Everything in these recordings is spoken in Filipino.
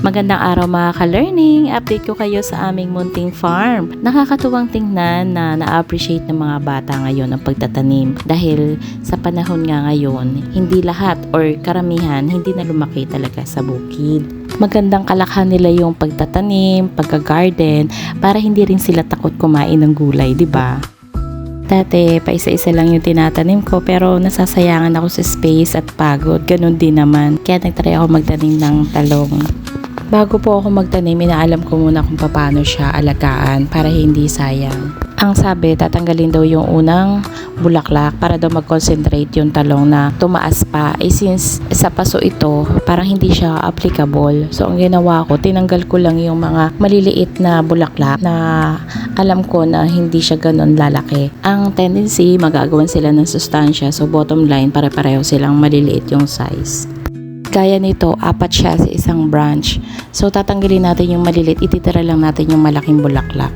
Magandang araw mga ka-learning! Update ko kayo sa aming munting farm. Nakakatuwang tingnan na na-appreciate ng mga bata ngayon ang pagtatanim dahil sa panahon nga ngayon, hindi lahat or karamihan hindi na lumaki talaga sa bukid. Magandang kalakhan nila yung pagtatanim, pagka-garden para hindi rin sila takot kumain ng gulay, di ba? Dati, paisa-isa lang yung tinatanim ko pero nasasayangan ako sa space at pagod. Ganun din naman. Kaya nagtry ako magtanim ng talong. Bago po ako magtanim, inaalam ko muna kung paano siya alagaan para hindi sayang. Ang sabi, tatanggalin daw yung unang bulaklak para daw mag-concentrate yung talong na tumaas pa. Since sa paso ito, parang hindi siya applicable. So, ang ginawa ko, tinanggal ko lang yung mga maliliit na bulaklak na alam ko na hindi siya ganun lalaki. Ang tendency, magagawan sila ng sustansya. So, bottom line, pare-pareho silang maliliit yung size. Gaya nito, 4 siya sa isang branch. So, tatanggalin natin yung malilit, ititira lang natin yung malaking bulaklak.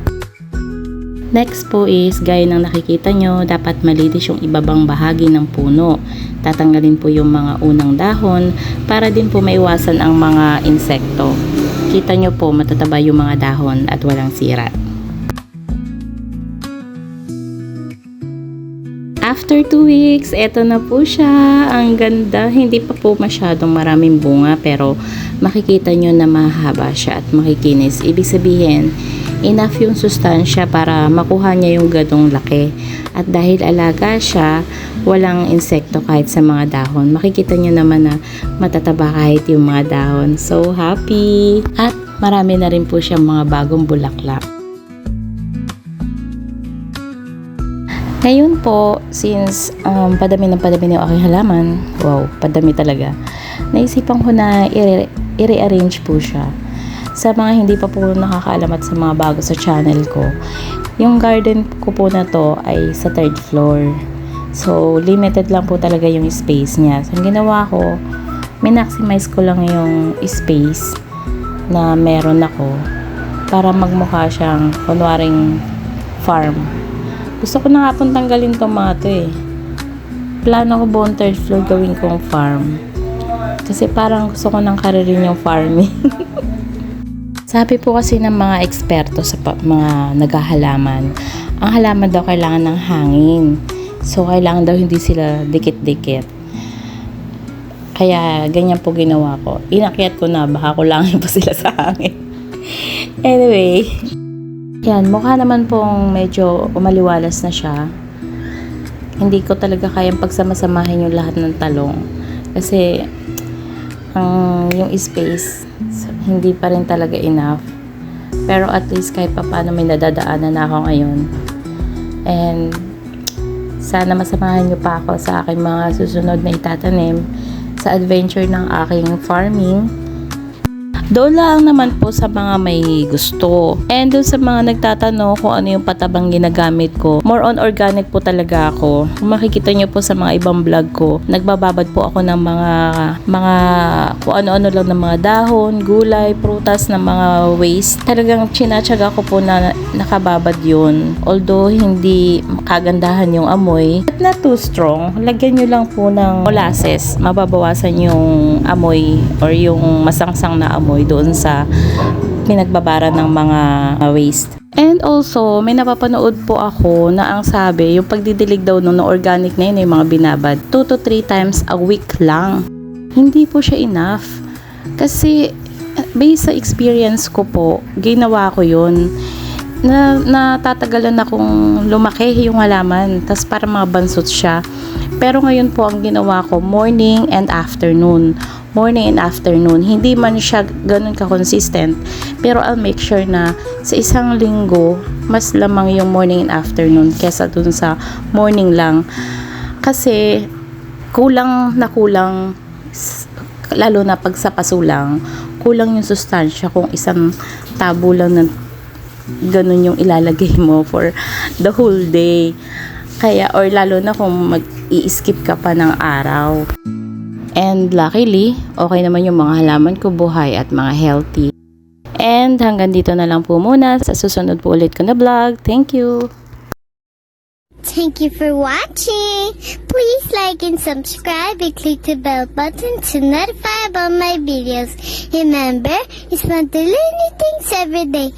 Next po is, gaya ng nakikita nyo, dapat malinis yung ibabang bahagi ng puno. Tatanggalin po yung mga unang dahon para din po maiwasan ang mga insekto. Kita nyo po, matataba yung mga dahon at walang sira. After 2 weeks, eto na po siya. Ang ganda. Hindi pa po masyadong maraming bunga pero makikita nyo na mahaba siya at makikinis. Ibig sabihin, enough yung sustansya para makuha niya yung ganong laki. At dahil alaga siya, walang insekto kahit sa mga dahon. Makikita nyo naman na matataba kahit yung mga dahon. So happy! At marami na rin po siyang mga bagong bulaklak. Ngayon po, since padami ng yung aking halaman, wow, padami talaga, naisipan ko na i-rearrange po siya. Sa mga hindi pa po nakakaalam at sa mga bago sa channel ko, yung garden ko po na to ay sa 3rd floor. So, limited lang po talaga yung space niya. So, ang ginawa ko, min-maximize ko lang yung space na meron ako para magmukha siyang kunwaring farm. Gusto ko na nga pong tanggalin itong mga to eh. Plano ko buong 3rd floor gawin kong farm. Kasi parang gusto ko nang karirin yung farming. Sabi po kasi ng mga eksperto sa mga naghahalaman, ang halaman daw kailangan ng hangin. So, kailangan daw hindi sila dikit-dikit. Kaya, ganyan po ginawa ko. Inakyat ko na, baka kulangin pa sila sa hangin. Anyway, yan, mukha naman pong medyo umaliwalas na siya. Hindi ko talaga kayang pagsamasamahin yung lahat ng talong. Kasi, yung space, hindi pa rin talaga enough. Pero at least kahit pa paano may nadadaanan na ako ngayon. And, sana masamahan niyo pa ako sa aking mga susunod na itatanim sa adventure ng aking farming. Doon lang naman po sa mga may gusto. And doon sa mga nagtatanong kung ano yung patabang ginagamit ko, more on organic po talaga ako. Kung makikita nyo po sa mga ibang vlog ko, nagbababad po ako ng mga kung ano-ano lang ng mga dahon, gulay, prutas, ng mga waste. Talagang chinatsaga ko po na nakababad yun. Although hindi kagandahan yung amoy, but not too strong. Lagyan nyo lang po ng molasses. Mababawasan yung amoy or yung masangsang na amoy doon sa pinagbabara ng mga waste. And also, may napapanood po ako na ang sabi, yung pagdidilig daw ng organic na yun, yung mga binabad, 2 to 3 times a week lang. Hindi po siya enough. Kasi, based sa experience ko po, ginawa ko yun. Natatagalan akong lumaki yung halaman, tas para mga bansot siya. Pero ngayon po, ang ginawa ko, morning and afternoon. Morning and afternoon. Hindi man siya ganun ka-consistent, pero I'll make sure na sa isang linggo, mas lamang yung morning and afternoon kesa dun sa morning lang. Kasi, kulang, lalo na pag sa paso lang, kulang yung sustansya kung isang tabo lang na ganun yung ilalagay mo for the whole day. Kaya, or lalo na kung mag-i-skip ka pa ng araw. And luckily, okay naman yung mga halaman ko, buhay at mga healthy. And hanggang dito na lang po muna. Sa susunod po ulit ko na vlog. Thank you! Thank you for watching. Please like and subscribe and click the bell button to notify about my videos. Remember, it's fun to learn new things every day.